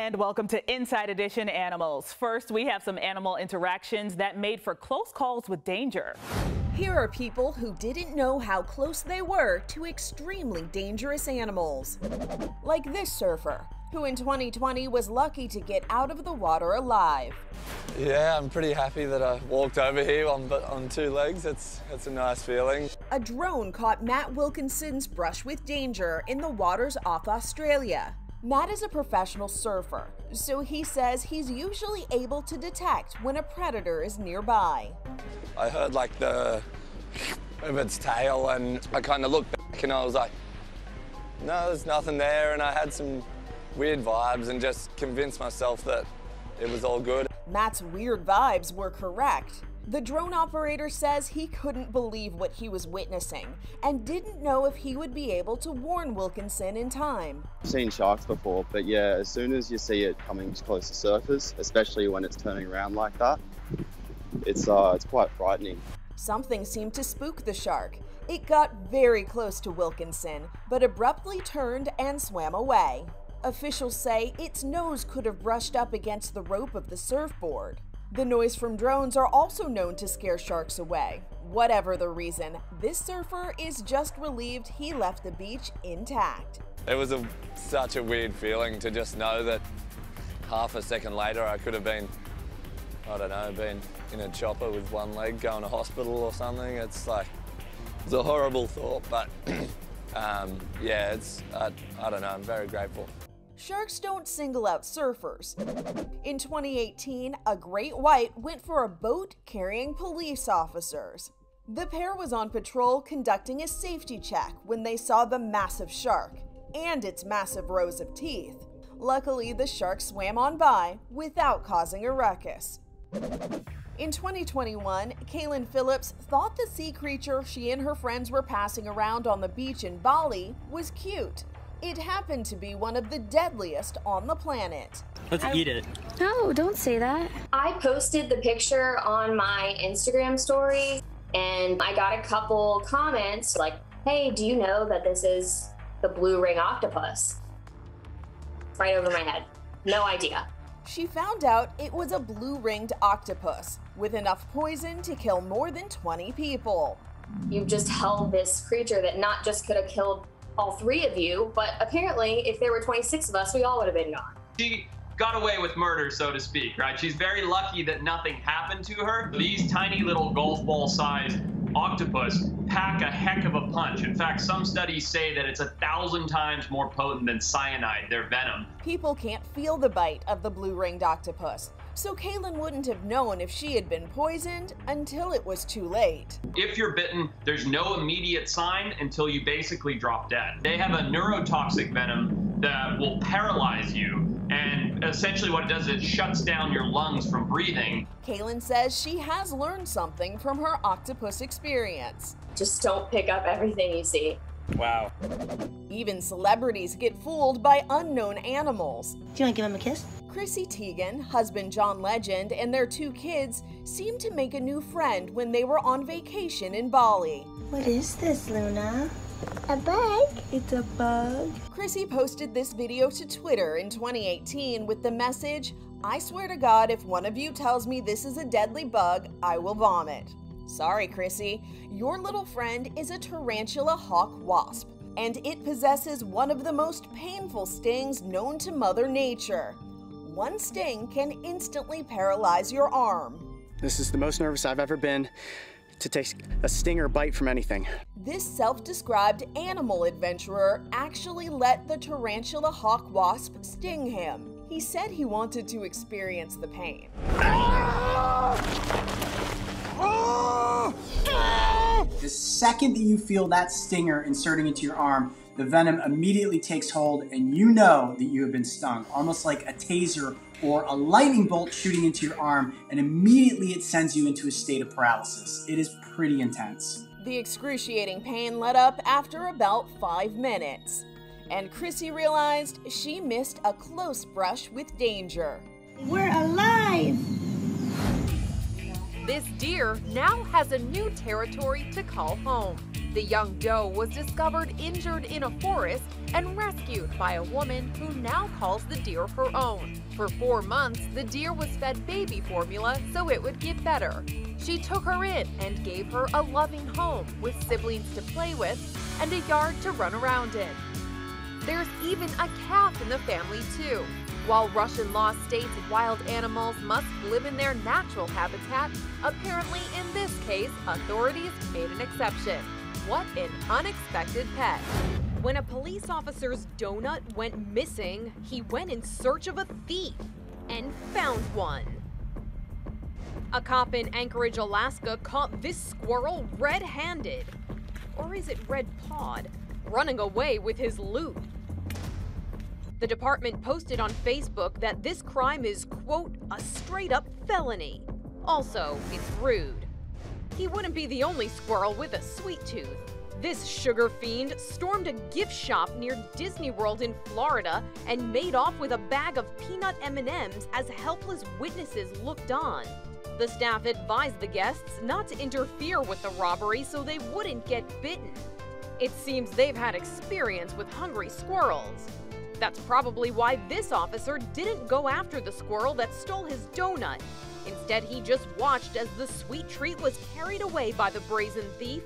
And welcome to Inside Edition Animals. First, we have some animal interactions that made for close calls with danger. Here are people who didn't know how close they were to extremely dangerous animals. Like this surfer, who in 2020 was lucky to get out of the water alive. Yeah, I'm pretty happy that I walked over here on two legs. It's a nice feeling. A drone caught Matt Wilkinson's brush with danger in the waters off Australia. Matt is a professional surfer, so he says he's usually able to detect when a predator is nearby. I heard like the of its tail and I kind of looked back and I was like, no, there's nothing there, and I had some weird vibes and just convinced myself that it was all good. Matt's weird vibes were correct. The drone operator says he couldn't believe what he was witnessing and didn't know if he would be able to warn Wilkinson in time. I've seen sharks before, but yeah, as soon as you see it coming close to surface, especially when it's turning around like that, it's quite frightening. Something seemed to spook the shark. It got very close to Wilkinson, but abruptly turned and swam away. Officials say its nose could have brushed up against the rope of the surfboard. The noise from drones are also known to scare sharks away. Whatever the reason, this surfer is just relieved he left the beach intact. It was such a weird feeling to just know that half a second later I could have been, I don't know, been in a chopper with one leg going to hospital or something. It's a horrible thought, but yeah, I don't know, I'm very grateful. Sharks don't single out surfers. In 2018, a great white went for a boat carrying police officers. The pair was on patrol conducting a safety check when they saw the massive shark and its massive rows of teeth. Luckily, the shark swam on by without causing a ruckus. In 2021, Kaylin Phillips thought the sea creature she and her friends were passing around on the beach in Bali was cute. It happened to be one of the deadliest on the planet. Let's eat it. No, don't say that. I posted the picture on my Instagram story and I got a couple comments like, hey, do you know that this is the blue ring octopus? Right over my head. No idea. She found out it was a blue-ringed octopus with enough poison to kill more than 20 people. You've just held this creature that not just could have killed all three of you, but apparently if there were 26 of us, we all would have been gone. She got away with murder, so to speak, right? She's very lucky that nothing happened to her. These tiny little golf ball sized octopus pack a heck of a punch. In fact, some studies say that it's 1,000 times more potent than cyanide, their venom. People can't feel the bite of the blue-ringed octopus, so Kaylin wouldn't have known if she had been poisoned until it was too late. If you're bitten, there's no immediate sign until you basically drop dead. They have a neurotoxic venom that will paralyze you, and essentially what it does is it shuts down your lungs from breathing. Kaylin says she has learned something from her octopus experience. Just don't pick up everything you see. Wow. Even celebrities get fooled by unknown animals. Do you want to give him a kiss? Chrissy Teigen, husband John Legend, and their 2 kids seemed to make a new friend when they were on vacation in Bali. What is this, Luna? A bug? It's a bug. Chrissy posted this video to Twitter in 2018 with the message, "I swear to God, if one of you tells me this is a deadly bug, I will vomit." Sorry, Chrissy, your little friend is a tarantula hawk wasp, and it possesses one of the most painful stings known to Mother Nature. One sting can instantly paralyze your arm. This is the most nervous I've ever been to take a sting or bite from anything. This self-described animal adventurer actually let the tarantula hawk wasp sting him. He said he wanted to experience the pain. The second that you feel that stinger inserting into your arm, the venom immediately takes hold and you know that you have been stung, almost like a taser or a lightning bolt shooting into your arm, and immediately it sends you into a state of paralysis. It is pretty intense. The excruciating pain let up after about 5 minutes, and Chrissy realized she missed a close brush with danger. We're alive! This deer now has a new territory to call home. The young doe was discovered injured in a forest and rescued by a woman who now calls the deer her own. For 4 months, the deer was fed baby formula so it would get better. She took her in and gave her a loving home with siblings to play with and a yard to run around in. There's even a calf in the family too. While Russian law states wild animals must live in their natural habitat, apparently in this case, authorities made an exception. What an unexpected pet. When a police officer's donut went missing, he went in search of a thief and found one. A cop in Anchorage, Alaska caught this squirrel red-handed, or is it red-pawed, running away with his loot. The department posted on Facebook that this crime is, quote, a straight-up felony. Also, it's rude. He wouldn't be the only squirrel with a sweet tooth. This sugar fiend stormed a gift shop near Disney World in Florida and made off with a bag of peanut M&Ms as helpless witnesses looked on. The staff advised the guests not to interfere with the robbery so they wouldn't get bitten. It seems they've had experience with hungry squirrels. That's probably why this officer didn't go after the squirrel that stole his donut. Instead, he just watched as the sweet treat was carried away by the brazen thief.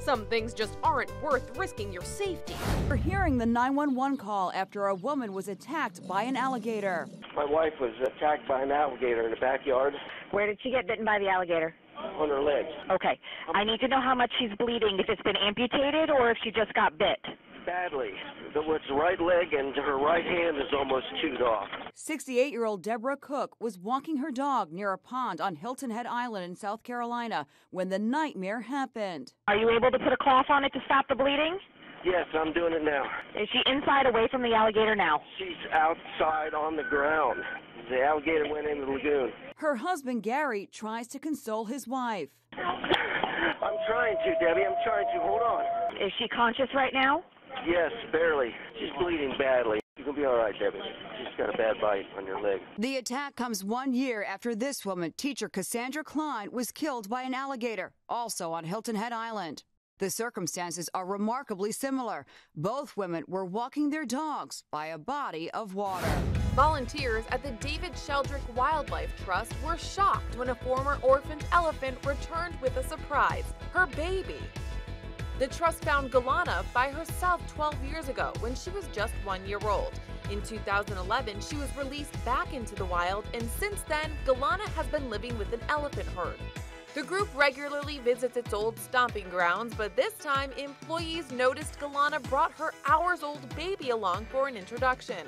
Some things just aren't worth risking your safety. We're hearing the 911 call after a woman was attacked by an alligator. My wife was attacked by an alligator in the backyard. Where did she get bitten by the alligator? On her leg. Okay. I need to know how much she's bleeding, if it's been amputated or if she just got bit. Badly. It's the right leg and her right hand is almost chewed off. 68-year-old Deborah Cook was walking her dog near a pond on Hilton Head Island in South Carolina when the nightmare happened. Are you able to put a cloth on it to stop the bleeding? Yes, I'm doing it now. Is she inside, away from the alligator now? She's outside on the ground. The alligator went into the lagoon. Her husband, Gary, tries to console his wife. I'm trying to, Debbie. I'm trying to. Hold on. Is she conscious right now? Yes, barely. She's bleeding badly. You're going to be all right, Debbie. She's got a bad bite on your leg. The attack comes 1 year after this woman, teacher Cassandra Klein, was killed by an alligator, also on Hilton Head Island. The circumstances are remarkably similar. Both women were walking their dogs by a body of water. Volunteers at the David Sheldrick Wildlife Trust were shocked when a former orphaned elephant returned with a surprise, her baby. The trust found Galana by herself 12 years ago when she was just 1 year old. In 2011, she was released back into the wild, and since then, Galana has been living with an elephant herd. The group regularly visits its old stomping grounds, but this time, employees noticed Galana brought her hours-old baby along for an introduction.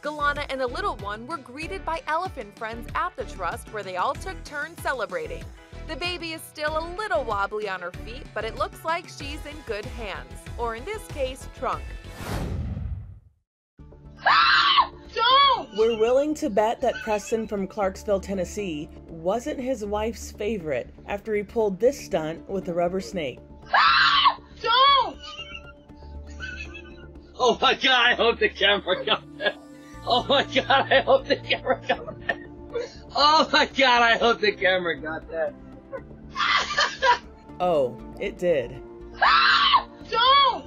Galana and the little one were greeted by elephant friends at the trust, where they all took turns celebrating. The baby is still a little wobbly on her feet, but it looks like she's in good hands, or in this case, trunk. We're willing to bet that Preston from Clarksville, Tennessee wasn't his wife's favorite after he pulled this stunt with a rubber snake. Don't! Oh my God, I hope the camera got that. Oh my God, I hope the camera got that. Oh my God, I hope the camera got that. Oh, it did. Don't!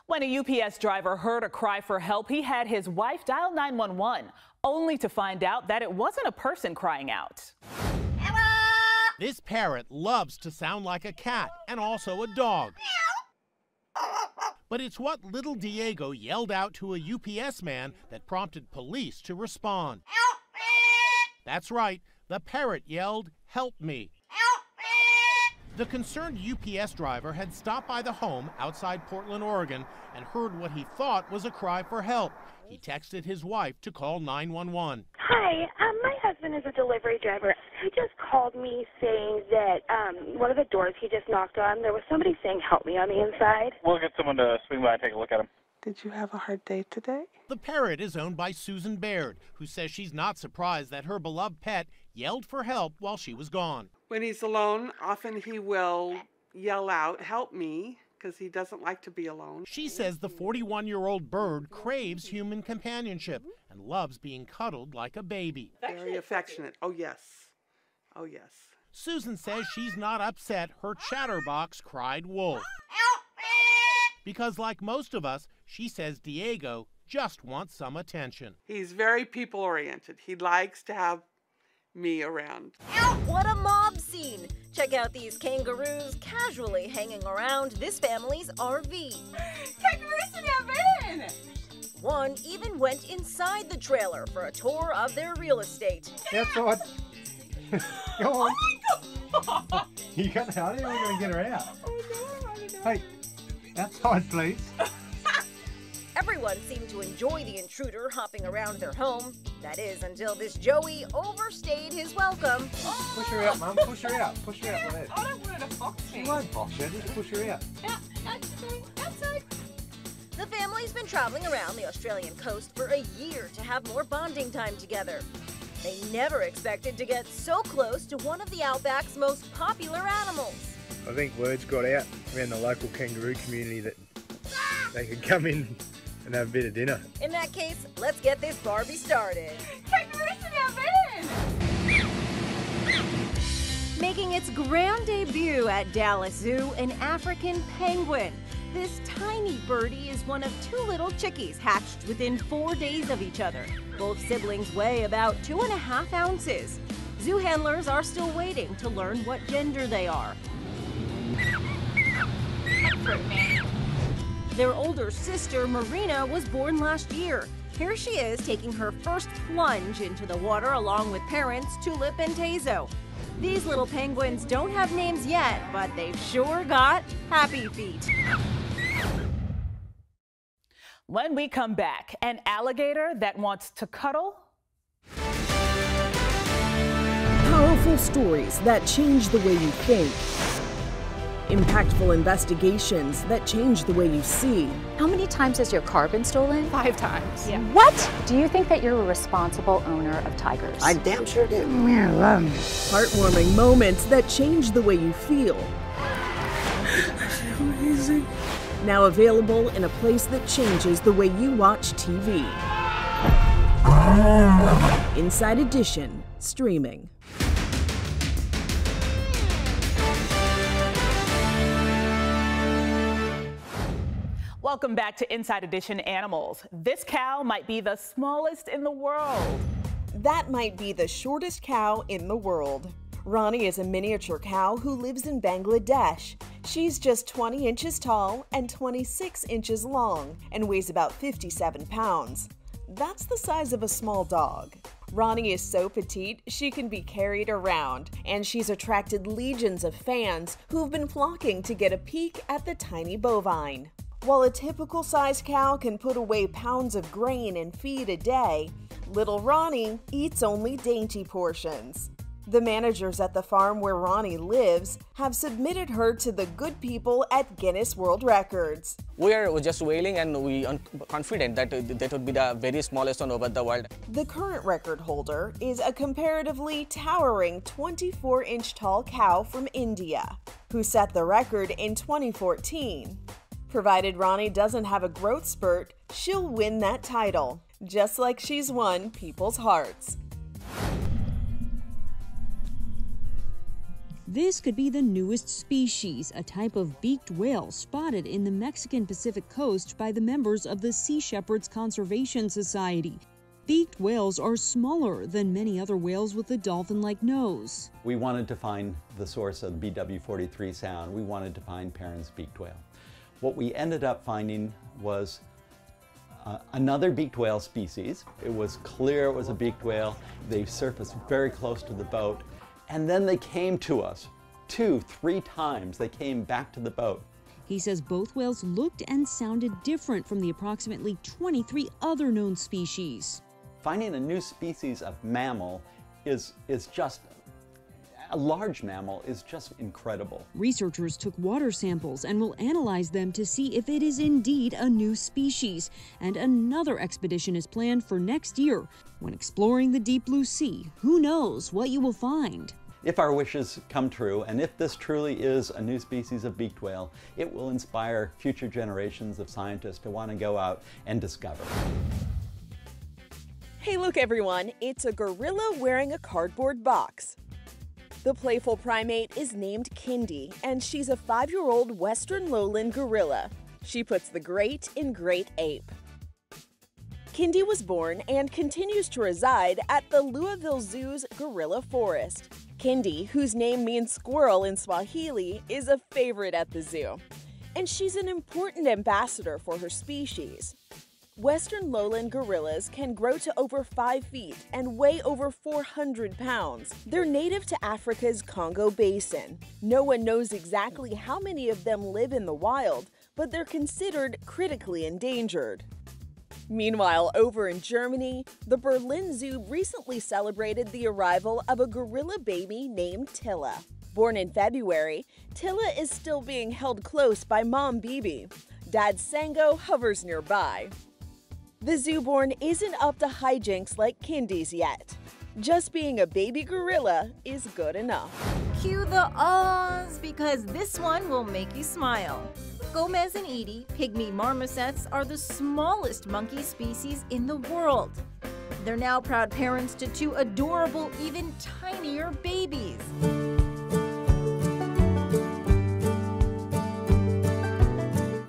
When a UPS driver heard a cry for help, he had his wife dial 911, only to find out that it wasn't a person crying out. This parrot loves to sound like a cat and also a dog. But it's what little Diego yelled out to a UPS man that prompted police to respond. That's right, the parrot yelled, "Help me." The concerned UPS driver had stopped by the home outside Portland, Oregon, and heard what he thought was a cry for help. He texted his wife to call 911. Hi, my husband is a delivery driver. He just called me saying that one of the doors he just knocked on, there was somebody saying, "Help me" on the inside. We'll get someone to swing by and take a look at him. Did you have a hard day today? The parrot is owned by Susan Baird, who says she's not surprised that her beloved pet yelled for help while she was gone. When he's alone, often he will yell out, "Help me," because he doesn't like to be alone. She says the 41-year-old bird craves human companionship and loves being cuddled like a baby. Very affectionate. Oh, yes. Oh, yes. Susan says she's not upset her chatterbox cried wolf. Because like most of us, she says Diego just wants some attention. He's very people-oriented. He likes to have me around. What a mob scene! Check out these kangaroos casually hanging around this family's RV. One even went inside the trailer for a tour of their real estate. Outside. Go on. Oh my God. You got how are you going to get her out? Oh no, I don't know. Hey, outside please. Everyone seemed to enjoy the intruder hopping around their home. That is, until this Joey overstayed his welcome. Push her out, Mum. Push her out. Push her out. Go ahead. I don't want her to box me. She won't box her. Just push her out. Outside. The family's been traveling around the Australian coast for a year to have more bonding time together. They never expected to get so close to one of the Outback's most popular animals. I think words got out around the local kangaroo community that they could come in and have a bit of dinner. In that case, let's get this Barbie started. Making its grand debut at Dallas Zoo, an African penguin. This tiny birdie is one of two little chickies hatched within 4 days of each other. Both siblings weigh about 2.5 ounces. Zoo handlers are still waiting to learn what gender they are. Their older sister, Marina, was born last year. Here she is taking her first plunge into the water along with parents Tulip and Tezo. These little penguins don't have names yet, but they've sure got happy feet. When we come back, an alligator that wants to cuddle? Powerful stories that change the way you think. Impactful investigations that change the way you see. How many times has your car been stolen? 5 times. Yeah. What? Do you think that you're a responsible owner of tigers? I damn sure do. Heartwarming moments that change the way you feel. Amazing. Now available in a place that changes the way you watch TV. Inside Edition, streaming. Welcome back to Inside Edition Animals. This cow might be the smallest in the world. That might be the shortest cow in the world. Ronnie is a miniature cow who lives in Bangladesh. She's just 20 inches tall and 26 inches long and weighs about 57 pounds. That's the size of a small dog. Ronnie is so petite she can be carried around, and she's attracted legions of fans who've been flocking to get a peek at the tiny bovine. While a typical size cow can put away pounds of grain and feed a day, little Ronnie eats only dainty portions. The managers at the farm where Ronnie lives have submitted her to the good people at Guinness World Records. We are just wailing and we are confident that that would be the very smallest one over the world. The current record holder is a comparatively towering 24-inch tall cow from India, who set the record in 2014. Provided Ronnie doesn't have a growth spurt, she'll win that title, just like she's won people's hearts. This could be the newest species, a type of beaked whale spotted in the Mexican Pacific coast by the members of the Sea Shepherds Conservation Society. Beaked whales are smaller than many other whales with a dolphin-like nose. We wanted to find the source of BW43 sound. We wanted to find Perrin's beaked whale. What we ended up finding was another beaked whale species. It was clear it was a beaked whale. They surfaced very close to the boat. And then they came to us 2-3 times. They came back to the boat. He says both whales looked and sounded different from the approximately 23 other known species. Finding a new species of mammal is just, a large mammal is just incredible. Researchers took water samples and will analyze them to see if it is indeed a new species. And another expedition is planned for next year. When exploring the deep blue sea, who knows what you will find? If our wishes come true, and if this truly is a new species of beaked whale, it will inspire future generations of scientists to want to go out and discover. Hey look everyone, it's a gorilla wearing a cardboard box. The playful primate is named Kindy, and she's a 5-year-old western lowland gorilla. She puts the great in great ape. Kindy was born and continues to reside at the Louisville Zoo's Gorilla Forest. Kindy, whose name means squirrel in Swahili, is a favorite at the zoo, and she's an important ambassador for her species. Western lowland gorillas can grow to over 5 feet and weigh over 400 pounds. They're native to Africa's Congo Basin. No one knows exactly how many of them live in the wild, but they're considered critically endangered. Meanwhile, over in Germany, the Berlin Zoo recently celebrated the arrival of a gorilla baby named Tilla. Born in February, Tilla is still being held close by Mom Bibi. Dad Sango hovers nearby. The zoo-born isn't up to hijinks like Kindy's yet. Just being a baby gorilla is good enough. Cue the ahs, because this one will make you smile. Gomez and Edie, pygmy marmosets, are the smallest monkey species in the world. They're now proud parents to 2 adorable, even tinier babies.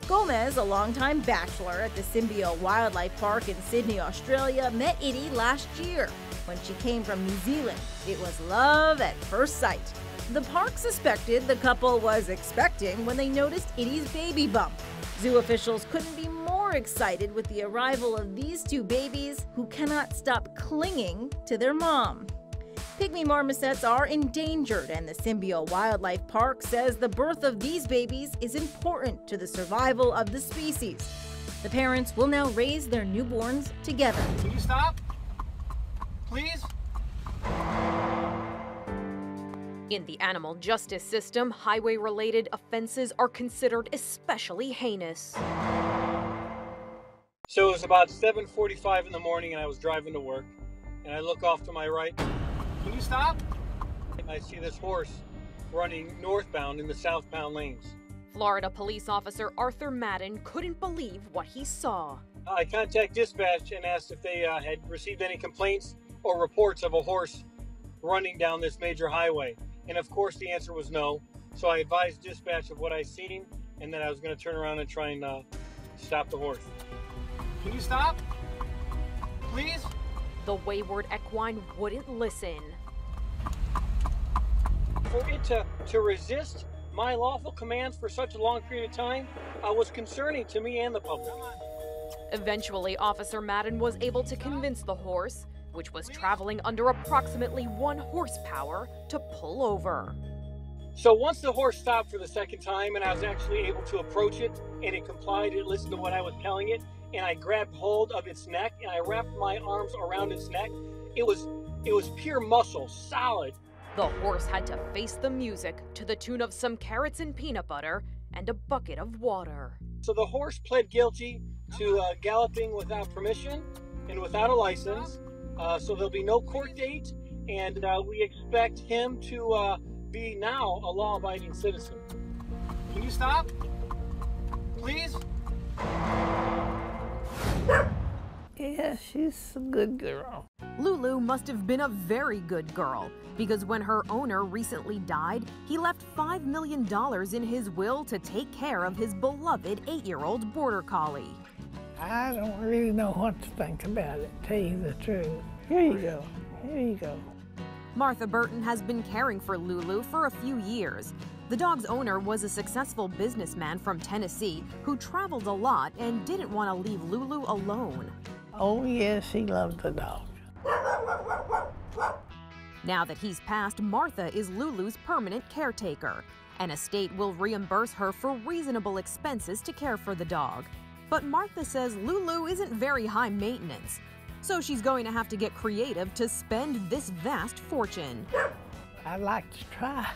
Gomez, a longtime bachelor at the Symbio Wildlife Park in Sydney, Australia, met Edie last year. When she came from New Zealand, it was love at first sight. The park suspected the couple was expecting when they noticed Edie's baby bump. Zoo officials couldn't be more excited with the arrival of these 2 babies who cannot stop clinging to their mom. Pygmy marmosets are endangered, and the Symbio Wildlife Park says the birth of these babies is important to the survival of the species. The parents will now raise their newborns together. Can you stop? Please? In the animal justice system, highway-related offenses are considered especially heinous. So it was about 7:45 in the morning and I was driving to work, and I look off to my right. Can you stop? And I see this horse running northbound in the southbound lanes. Florida police officer Arthur Madden couldn't believe what he saw. I contacted dispatch and asked if they had received any complaints or reports of a horse running down this major highway. And of course the answer was no. So I advised dispatch of what I seen and that I was going to turn around and try and stop the horse. Can you stop? Please? The wayward equine wouldn't listen. For it to resist my lawful commands for such a long period of time was concerning to me and the public. Eventually, Officer Madden was able to convince the horse, which was traveling under approximately 1 horsepower, to pull over. So once the horse stopped for the second time and I was actually able to approach it and it complied, it listened to what I was telling it, and I grabbed hold of its neck and I wrapped my arms around its neck. It was pure muscle, solid. The horse had to face the music to the tune of some carrots and peanut butter and a bucket of water. So the horse pled guilty to galloping without permission and without a license. So there'll be no court date, and we expect him to be now a law-abiding citizen. Can you stop? Please? Yeah, she's a good girl. Lulu must have been a very good girl, because when her owner recently died, he left $5 million in his will to take care of his beloved 8-year-old border collie. I don't really know what to think about it, to tell you the truth. Here you go. Here you go. Martha Burton has been caring for Lulu for a few years. The dog's owner was a successful businessman from Tennessee who traveled a lot and didn't want to leave Lulu alone. Oh, yes, he loved the dog. Now that he's passed, Martha is Lulu's permanent caretaker. An estate will reimburse her for reasonable expenses to care for the dog. But Martha says Lulu isn't very high maintenance, so she's going to have to get creative to spend this vast fortune. I'd like to try.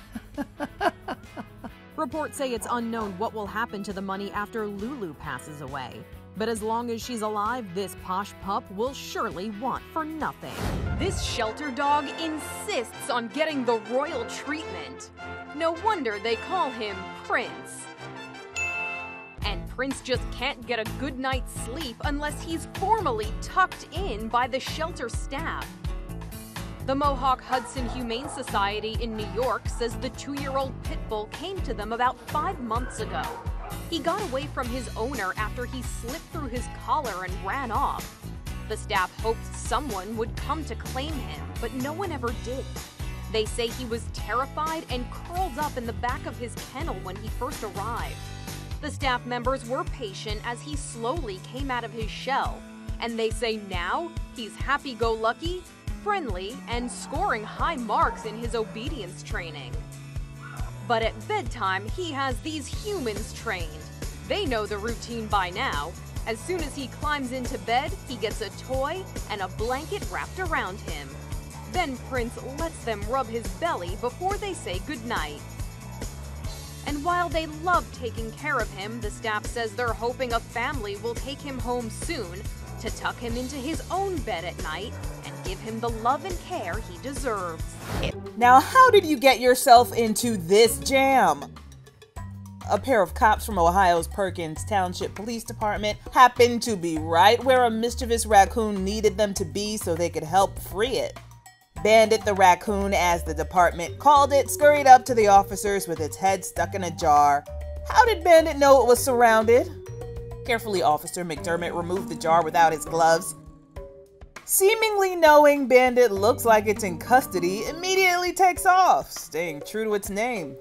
Reports say it's unknown what will happen to the money after Lulu passes away. But as long as she's alive, this posh pup will surely want for nothing. This shelter dog insists on getting the royal treatment. No wonder they call him Prince. And Prince just can't get a good night's sleep unless he's formally tucked in by the shelter staff. The Mohawk Hudson Humane Society in New York says the 2-year-old pit bull came to them about 5 months ago. He got away from his owner after he slipped through his collar and ran off. The staff hoped someone would come to claim him, but no one ever did. They say he was terrified and curled up in the back of his kennel when he first arrived. The staff members were patient as he slowly came out of his shell, and they say now he's happy-go-lucky, friendly, and scoring high marks in his obedience training. But at bedtime, he has these humans trained. They know the routine by now. As soon as he climbs into bed, he gets a toy and a blanket wrapped around him. Then Prince lets them rub his belly before they say goodnight. And while they love taking care of him, the staff says they're hoping a family will take him home soon to tuck him into his own bed at night and give him the love and care he deserves. Now, how did you get yourself into this jam? A pair of cops from Ohio's Perkins Township Police Department happened to be right where a mischievous raccoon needed them to be so they could help free it. Bandit the raccoon, as the department called it, scurried up to the officers with its head stuck in a jar. How did Bandit know it was surrounded? Carefully, Officer McDermott removed the jar without his gloves. Seemingly knowing Bandit looks like it's in custody, immediately takes off, staying true to its name.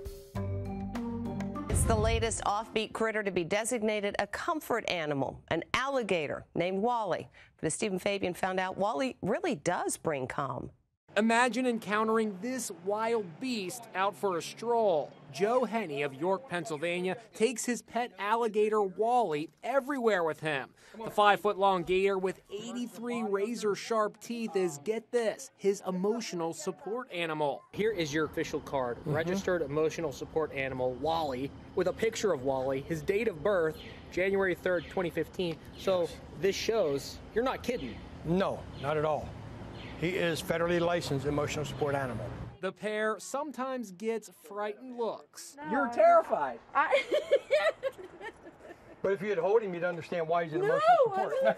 It's the latest offbeat critter to be designated a comfort animal, an alligator named Wally. But as Stephen Fabian found out, Wally really does bring calm. Imagine encountering this wild beast out for a stroll. Joe Henney of York, Pennsylvania, takes his pet alligator Wally everywhere with him. The 5-foot-long gator with 83 razor-sharp teeth is, get this, his emotional support animal. Here is your official card, registered emotional support animal, Wally, with a picture of Wally, his date of birth, January 3rd, 2015. So this shows you're not kidding. No, not at all. He is federally licensed emotional support animal. The pair sometimes gets frightened looks. No. You're terrified. But if you'd hold him, you'd understand why he's in emotional support. No.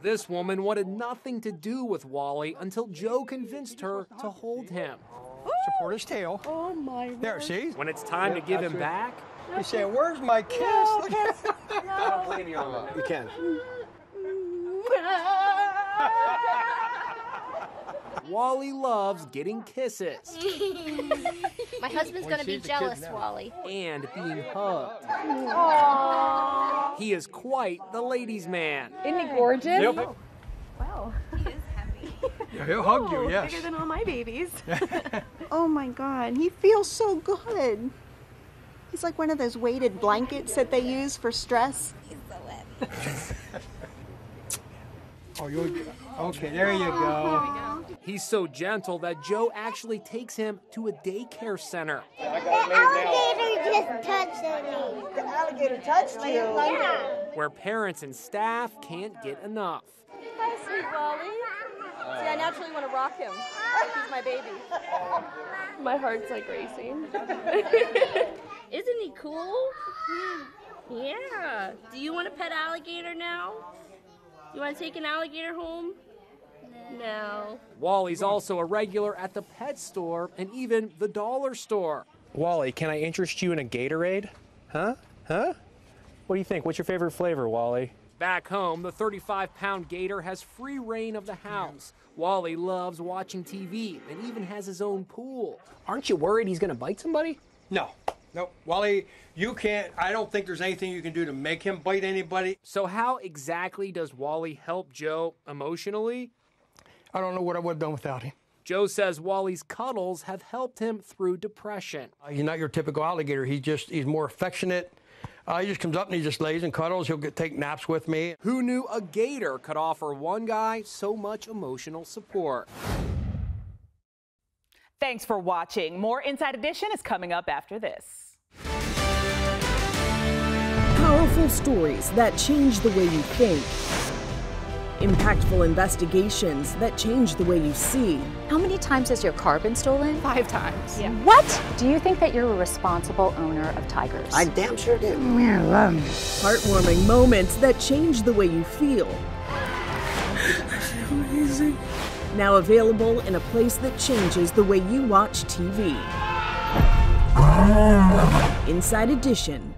This woman wanted nothing to do with Wally until Joe convinced her to hold him. Support his tail. Oh my God. There, see? When it's time to give him back, you say, "Where's my kiss?" No, I don't blame you on that. You can. Wally loves getting kisses. My husband's gonna be jealous, Wally. And being hugged. Aww. He is quite the ladies' man. Isn't he gorgeous? Yep. Wow. He is heavy. Yeah, he'll hug you, yes. Bigger than all my babies. Oh my God, he feels so good. He's like one of those weighted blankets that they use for stress. He's so heavy. Okay, there you go. He's so gentle that Joe actually takes him to a daycare center. The alligator just touched me. The alligator touched you? Yeah. Where parents and staff can't get enough. Hi, sweet Wally. See, I naturally want to rock him. Like he's my baby. My heart's like racing. Isn't he cool? Yeah. Do you want a pet alligator now? You want to take an alligator home? No. Wally's also a regular at the pet store and even the dollar store. Wally, can I interest you in a Gatorade? Huh? What do you think? What's your favorite flavor, Wally? Back home, the 35-pound gator has free reign of the house. Wally loves watching TV and even has his own pool. Aren't you worried he's going to bite somebody? No. Wally, you can't, I don't think there's anything you can do to make him bite anybody. So how exactly does Wally help Joe emotionally? I don't know what I would have done without him. Joe says Wally's cuddles have helped him through depression. He's not your typical alligator. He's more affectionate. He just comes up and he just lays and cuddles. He'll take naps with me. Who knew a gator could offer one guy so much emotional support? Thanks for watching. More Inside Edition is coming up after this. Powerful stories that change the way you think. Impactful investigations that change the way you see. How many times has your car been stolen? 5 times. Yeah. What? Do you think that you're a responsible owner of tigers? I damn sure do. Heartwarming moments that change the way you feel. I feel amazing. Now available in a place that changes the way you watch TV. Inside Edition.